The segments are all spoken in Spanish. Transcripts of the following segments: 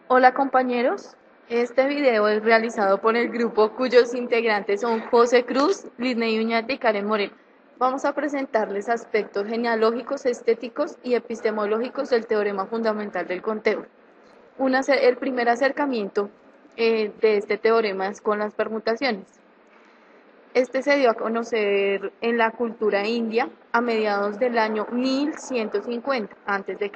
Hola compañeros, este video es realizado por el grupo cuyos integrantes son José Cruz, Lidney Uñate y Karen Moreno. Vamos a presentarles aspectos genealógicos, estéticos y epistemológicos del teorema fundamental del conteo. El primer acercamiento de este teorema es con las permutaciones. Este se dio a conocer en la cultura india a mediados del año 1150 a.C.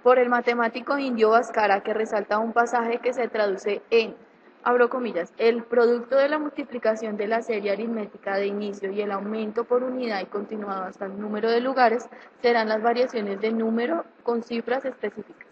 por el matemático indio Bhaskara, que resalta un pasaje que se traduce en, abro comillas, el producto de la multiplicación de la serie aritmética de inicio y el aumento por unidad y continuado hasta el número de lugares serán las variaciones de número con cifras específicas.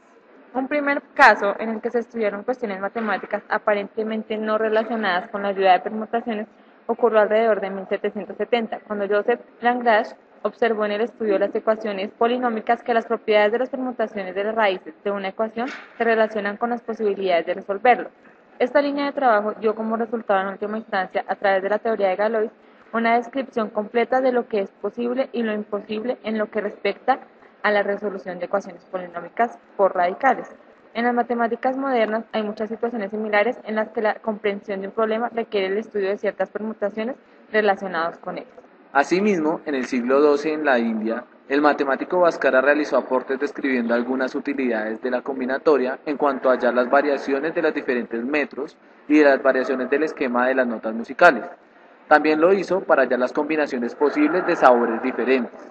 Un primer caso en el que se estudiaron cuestiones matemáticas aparentemente no relacionadas con la ayuda de permutaciones ocurrió alrededor de 1770, cuando Joseph Lagrange observó en el estudio de las ecuaciones polinómicas que las propiedades de las permutaciones de las raíces de una ecuación se relacionan con las posibilidades de resolverlo. Esta línea de trabajo dio como resultado en última instancia, a través de la teoría de Galois, una descripción completa de lo que es posible y lo imposible en lo que respecta a la resolución de ecuaciones polinómicas por radicales. En las matemáticas modernas hay muchas situaciones similares en las que la comprensión de un problema requiere el estudio de ciertas permutaciones relacionadas con él. Asimismo, en el siglo XII en la India, el matemático Bhaskara realizó aportes describiendo algunas utilidades de la combinatoria en cuanto a hallar las variaciones de los diferentes metros y de las variaciones del esquema de las notas musicales. También lo hizo para hallar las combinaciones posibles de sabores diferentes.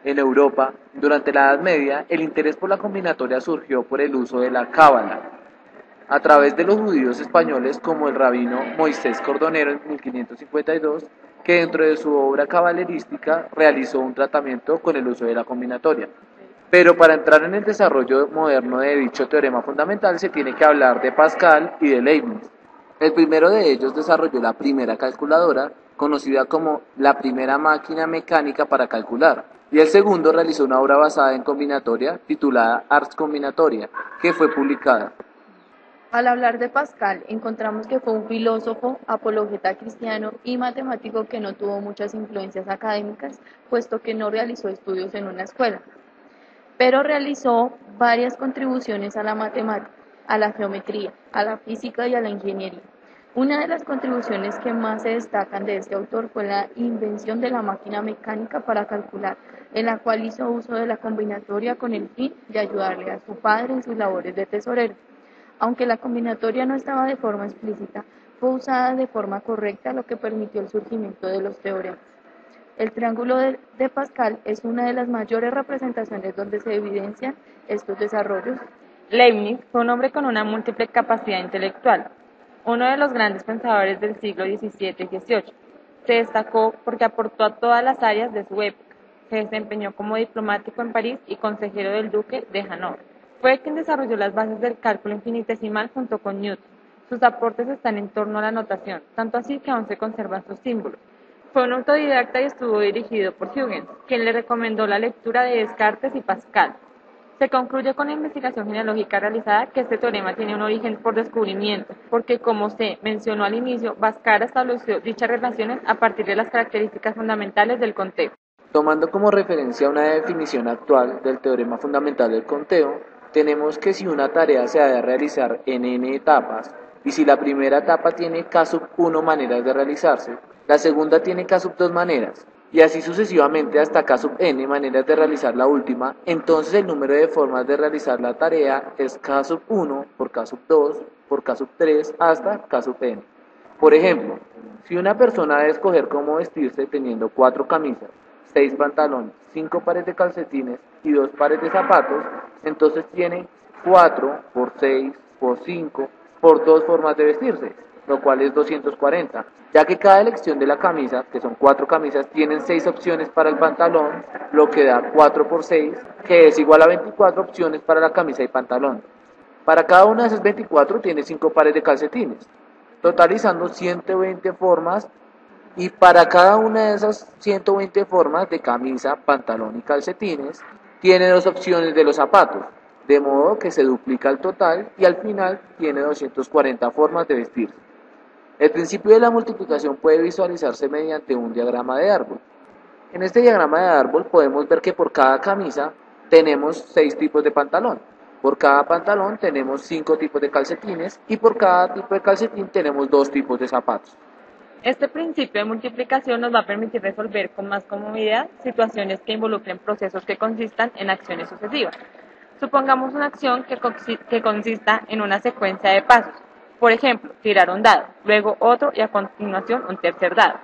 En Europa, durante la Edad Media, el interés por la combinatoria surgió por el uso de la cábala, a través de los judíos españoles como el rabino Moisés Cordonero en 1552, que dentro de su obra caballerística realizó un tratamiento con el uso de la combinatoria. Pero para entrar en el desarrollo moderno de dicho teorema fundamental se tiene que hablar de Pascal y de Leibniz. El primero de ellos desarrolló la primera calculadora, conocida como la primera máquina mecánica para calcular, y el segundo realizó una obra basada en combinatoria titulada Ars Combinatoria, que fue publicada. Al hablar de Pascal, encontramos que fue un filósofo, apologeta cristiano y matemático que no tuvo muchas influencias académicas, puesto que no realizó estudios en una escuela, pero realizó varias contribuciones a la matemática, a la geometría, a la física y a la ingeniería. Una de las contribuciones que más se destacan de este autor fue la invención de la máquina mecánica para calcular, en la cual hizo uso de la combinatoria con el fin de ayudarle a su padre en sus labores de tesorero. Aunque la combinatoria no estaba de forma explícita, fue usada de forma correcta, lo que permitió el surgimiento de los teoremas. El triángulo de Pascal es una de las mayores representaciones donde se evidencian estos desarrollos. Leibniz fue un hombre con una múltiple capacidad intelectual, uno de los grandes pensadores del siglo XVII y XVIII. Se destacó porque aportó a todas las áreas de su época. Se desempeñó como diplomático en París y consejero del duque de Hannover. Fue quien desarrolló las bases del cálculo infinitesimal junto con Newton. Sus aportes están en torno a la notación, tanto así que aún se conservan sus símbolos. Fue un autodidacta y estuvo dirigido por Huygens, quien le recomendó la lectura de Descartes y Pascal. Se concluye con la investigación genealógica realizada que este teorema tiene un origen por descubrimiento, porque como se mencionó al inicio, Bhaskara estableció dichas relaciones a partir de las características fundamentales del conteo. Tomando como referencia una definición actual del teorema fundamental del conteo, tenemos que si una tarea se ha de realizar en n etapas, y si la primera etapa tiene k sub 1 maneras de realizarse, la segunda tiene k sub 2 maneras, y así sucesivamente hasta k sub n maneras de realizar la última, entonces el número de formas de realizar la tarea es k sub 1 por k sub 2 por k sub 3 hasta k sub n. Por ejemplo, si una persona debe escoger cómo vestirse teniendo 4 camisas, 6 pantalones, 5 pares de calcetines y 2 pares de zapatos, entonces tiene 4 por 6 por 5 por 2 formas de vestirse, lo cual es 240, ya que cada elección de la camisa, que son 4 camisas, tienen 6 opciones para el pantalón, lo que da 4 por 6, que es igual a 24 opciones para la camisa y pantalón. Para cada una de esas 24 tiene 5 pares de calcetines, totalizando 120 formas, y para cada una de esas 120 formas de camisa, pantalón y calcetines, tiene 2 opciones de los zapatos, de modo que se duplica el total y al final tiene 240 formas de vestirse. El principio de la multiplicación puede visualizarse mediante un diagrama de árbol. En este diagrama de árbol podemos ver que por cada camisa tenemos 6 tipos de pantalón, Por cada pantalón tenemos 5 tipos de calcetines y por cada tipo de calcetín tenemos 2 tipos de zapatos. Este principio de multiplicación nos va a permitir resolver con más comodidad situaciones que involucren procesos que consistan en acciones sucesivas. Supongamos una acción que consista en una secuencia de pasos. Por ejemplo, tirar un dado, luego otro y a continuación un tercer dado.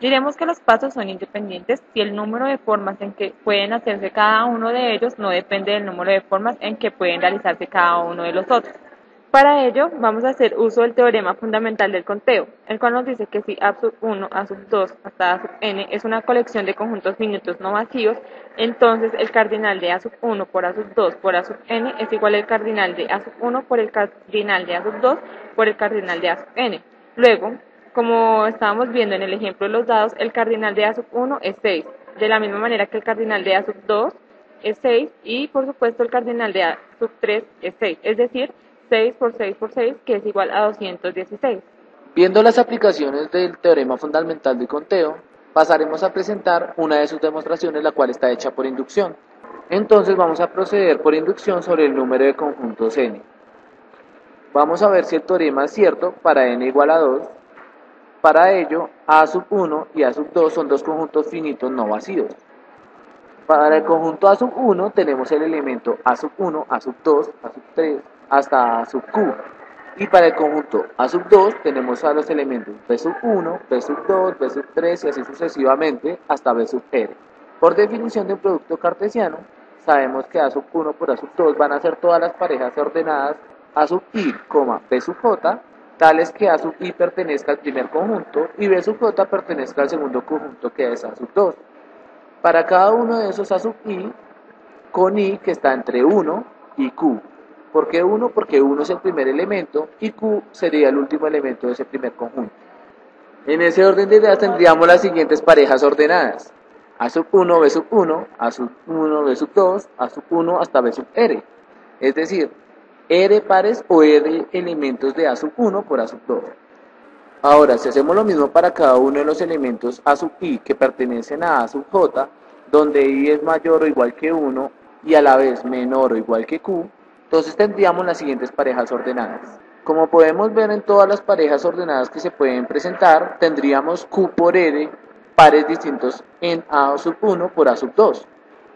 Diremos que los pasos son independientes si el número de formas en que pueden hacerse cada uno de ellos no depende del número de formas en que pueden realizarse cada uno de los otros. Para ello, vamos a hacer uso del teorema fundamental del conteo, el cual nos dice que si A sub 1, A sub 2 hasta A sub n es una colección de conjuntos finitos no vacíos, entonces el cardinal de A sub 1 por A sub 2 por A sub n es igual al cardinal de A sub 1 por el cardinal de A sub 2 por el cardinal de A sub n. Luego, como estábamos viendo en el ejemplo de los dados, el cardinal de A sub 1 es 6, de la misma manera que el cardinal de A sub 2 es 6 y por supuesto el cardinal de A sub 3 es 6, es decir, 6 por 6 por 6, que es igual a 216. Viendo las aplicaciones del teorema fundamental de conteo, pasaremos a presentar una de sus demostraciones, la cual está hecha por inducción. Entonces vamos a proceder por inducción sobre el número de conjuntos n. Vamos a ver si el teorema es cierto para n igual a 2. Para ello, A sub 1 y A sub 2 son dos conjuntos finitos no vacíos. Para el conjunto A sub 1 tenemos el elemento A sub 1, A sub 2, A sub 3, hasta A sub q. Y para el conjunto A sub 2 tenemos a los elementos B sub 1, B sub 2, B sub 3 y así sucesivamente hasta B sub r. Por definición de un producto cartesiano, sabemos que A sub 1 por A sub 2 van a ser todas las parejas ordenadas A sub i, B sub j, tales que A sub i pertenezca al primer conjunto y B sub j pertenezca al segundo conjunto, que es A sub 2. Para cada uno de esos A sub i, con i que está entre 1 y q. ¿Por qué 1? Porque 1 es el primer elemento y q sería el último elemento de ese primer conjunto. En ese orden de ideas tendríamos las siguientes parejas ordenadas: A sub 1, B sub 1, A sub 1, B sub 2, A sub 1 hasta B sub r. Es decir, r pares o r elementos de A sub 1 por A sub 2. Ahora, si hacemos lo mismo para cada uno de los elementos A sub i que pertenecen a A sub j, donde i es mayor o igual que 1 y a la vez menor o igual que q, entonces tendríamos las siguientes parejas ordenadas. Como podemos ver en todas las parejas ordenadas que se pueden presentar, tendríamos q por r pares distintos en A sub 1 por A sub 2.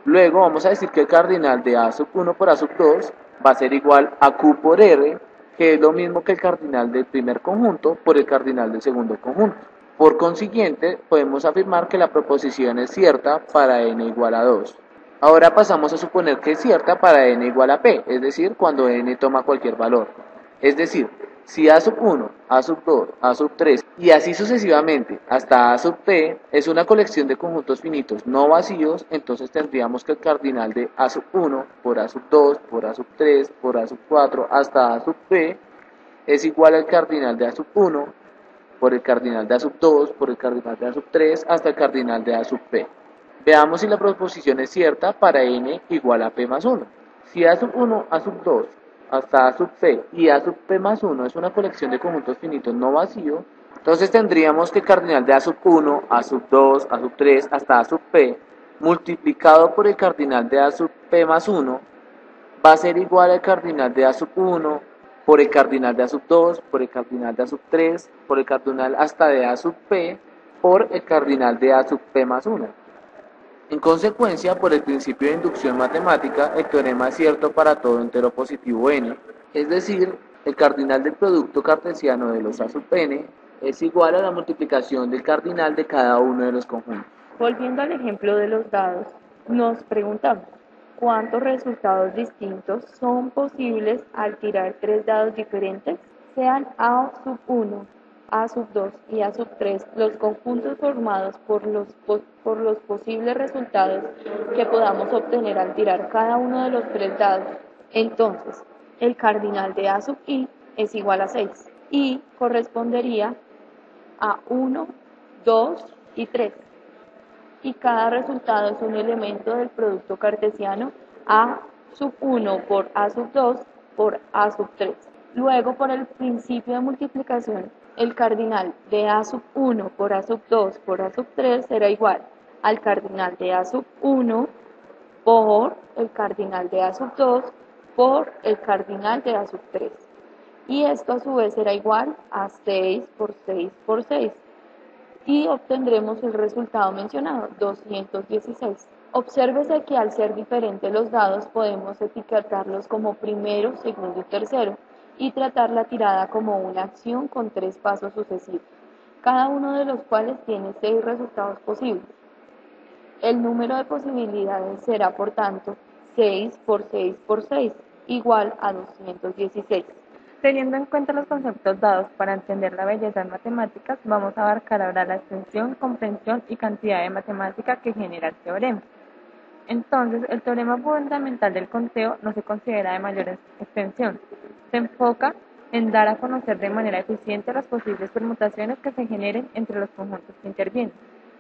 Luego vamos a decir que el cardinal de A sub 1 por A sub 2 va a ser igual a q por r, que es lo mismo que el cardinal del primer conjunto por el cardinal del segundo conjunto. Por consiguiente, podemos afirmar que la proposición es cierta para n igual a 2. Ahora pasamos a suponer que es cierta para n igual a p, es decir, cuando n toma cualquier valor. Es decir, si A sub 1, A sub 2, A sub 3 y así sucesivamente hasta A sub p es una colección de conjuntos finitos no vacíos, entonces tendríamos que el cardinal de A sub 1 por A sub 2, por A sub 3, por A sub 4 hasta A sub p es igual al cardinal de A sub 1 por el cardinal de A sub 2, por el cardinal de A sub 3 hasta el cardinal de A sub p. Veamos si la proposición es cierta para n igual a p más 1. Si A sub 1, A sub 2, hasta A sub p y A sub p más 1 es una colección de conjuntos finitos no vacíos, entonces tendríamos que el cardinal de A sub 1, A sub 2, A sub 3 hasta A sub p multiplicado por el cardinal de A sub p más 1 va a ser igual al cardinal de A sub 1 por el cardinal de A sub 2, por el cardinal de A sub 3, por el cardinal hasta de A sub p por el cardinal de A sub p más 1. En consecuencia, por el principio de inducción matemática, el teorema es cierto para todo entero positivo n, es decir, el cardinal del producto cartesiano de los A sub n es igual a la multiplicación del cardinal de cada uno de los conjuntos. Volviendo al ejemplo de los dados, nos preguntamos, ¿cuántos resultados distintos son posibles al tirar 3 dados diferentes? Sean A sub 1, A sub 2 y A sub 3 los conjuntos formados por los posibles resultados que podamos obtener al tirar cada uno de los 3 dados. Entonces, el cardinal de A sub i es igual a 6 y correspondería a 1, 2 y 3. Y cada resultado es un elemento del producto cartesiano A sub 1 por A sub 2 por A sub 3. Luego, por el principio de multiplicación, el cardinal de A sub 1 por A sub 2 por A sub 3 será igual al cardinal de A sub 1 por el cardinal de A sub 2 por el cardinal de A sub 3. Y esto a su vez será igual a 6 por 6 por 6. Y obtendremos el resultado mencionado, 216. Obsérvese que al ser diferentes los dados podemos etiquetarlos como primero, segundo y tercero y tratar la tirada como una acción con 3 pasos sucesivos, cada uno de los cuales tiene 6 resultados posibles. El número de posibilidades será, por tanto, 6 por 6 por 6, igual a 216. Teniendo en cuenta los conceptos dados para entender la belleza en matemáticas, vamos a abarcar ahora la extensión, comprensión y cantidad de matemática que genera el teorema. Entonces, el teorema fundamental del conteo no se considera de mayor extensión. Se enfoca en dar a conocer de manera eficiente las posibles permutaciones que se generen entre los conjuntos que intervienen.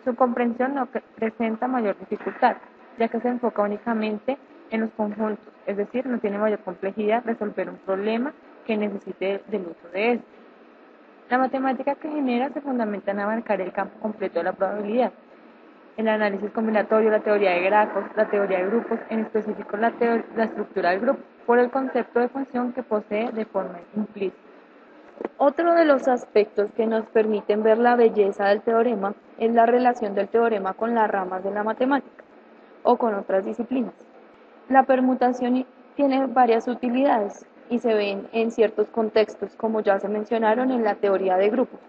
Su comprensión no presenta mayor dificultad, ya que se enfoca únicamente en los conjuntos, es decir, no tiene mayor complejidad resolver un problema que necesite del uso de él. La matemática que genera se fundamenta en abarcar el campo completo de la probabilidad, el análisis combinatorio, la teoría de grafos, la teoría de grupos, en específico la estructura del grupo, por el concepto de función que posee de forma implícita. Otro de los aspectos que nos permiten ver la belleza del teorema es la relación del teorema con las ramas de la matemática o con otras disciplinas. La permutación tiene varias utilidades y se ven en ciertos contextos, como ya se mencionaron en la teoría de grupos,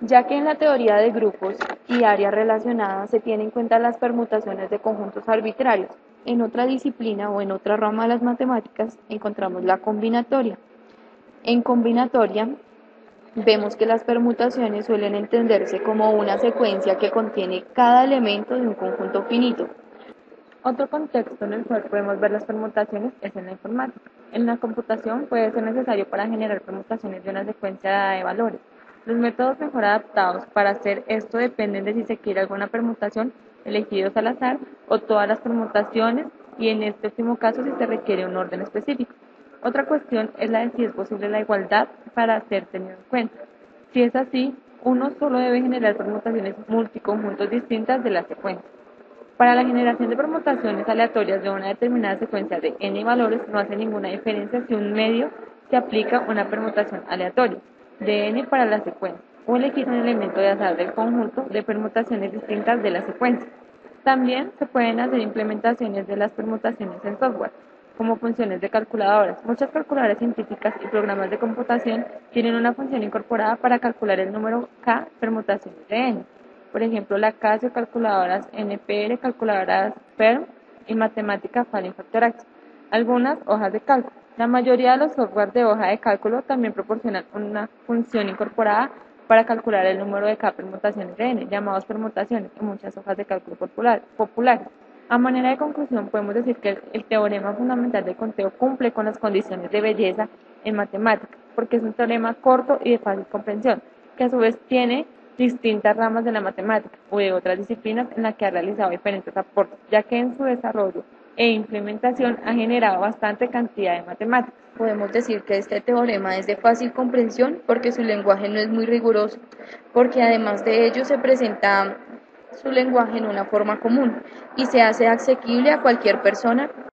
ya que en la teoría de grupos y áreas relacionadas se tienen en cuenta las permutaciones de conjuntos arbitrarios. En otra disciplina o en otra rama de las matemáticas encontramos la combinatoria. En combinatoria vemos que las permutaciones suelen entenderse como una secuencia que contiene cada elemento de un conjunto finito. Otro contexto en el cual podemos ver las permutaciones es en la informática. En la computación puede ser necesario para generar permutaciones de una secuencia de valores. Los métodos mejor adaptados para hacer esto dependen de si se quiere alguna permutación elegidos al azar o todas las permutaciones, y en este último caso si se requiere un orden específico. Otra cuestión es la de si es posible la igualdad para ser tenido en cuenta. Si es así, uno solo debe generar permutaciones multiconjuntos distintas de la secuencia. Para la generación de permutaciones aleatorias de una determinada secuencia de n valores no hace ninguna diferencia si un medio se aplica una permutación aleatoria de n para la secuencia o elegir un elemento de azar del conjunto de permutaciones distintas de la secuencia. También se pueden hacer implementaciones de las permutaciones en software, como funciones de calculadoras. Muchas calculadoras científicas y programas de computación tienen una función incorporada para calcular el número k permutaciones de n. Por ejemplo, la Casio, calculadoras NPR, calculadoras PERM y matemática Falling Factor Action. Algunas hojas de cálculo. La mayoría de los software de hoja de cálculo también proporcionan una función incorporada para calcular el número de k permutaciones de n, llamados permutaciones, en muchas hojas de cálculo populares. A manera de conclusión, podemos decir que el teorema fundamental del conteo cumple con las condiciones de belleza en matemáticas, porque es un teorema corto y de fácil comprensión, que a su vez tiene distintas ramas de la matemática o de otras disciplinas en las que ha realizado diferentes aportes, ya que en su desarrollo e implementación ha generado bastante cantidad de matemáticas. Podemos decir que este teorema es de fácil comprensión porque su lenguaje no es muy riguroso, porque además de ello se presenta su lenguaje en una forma común y se hace asequible a cualquier persona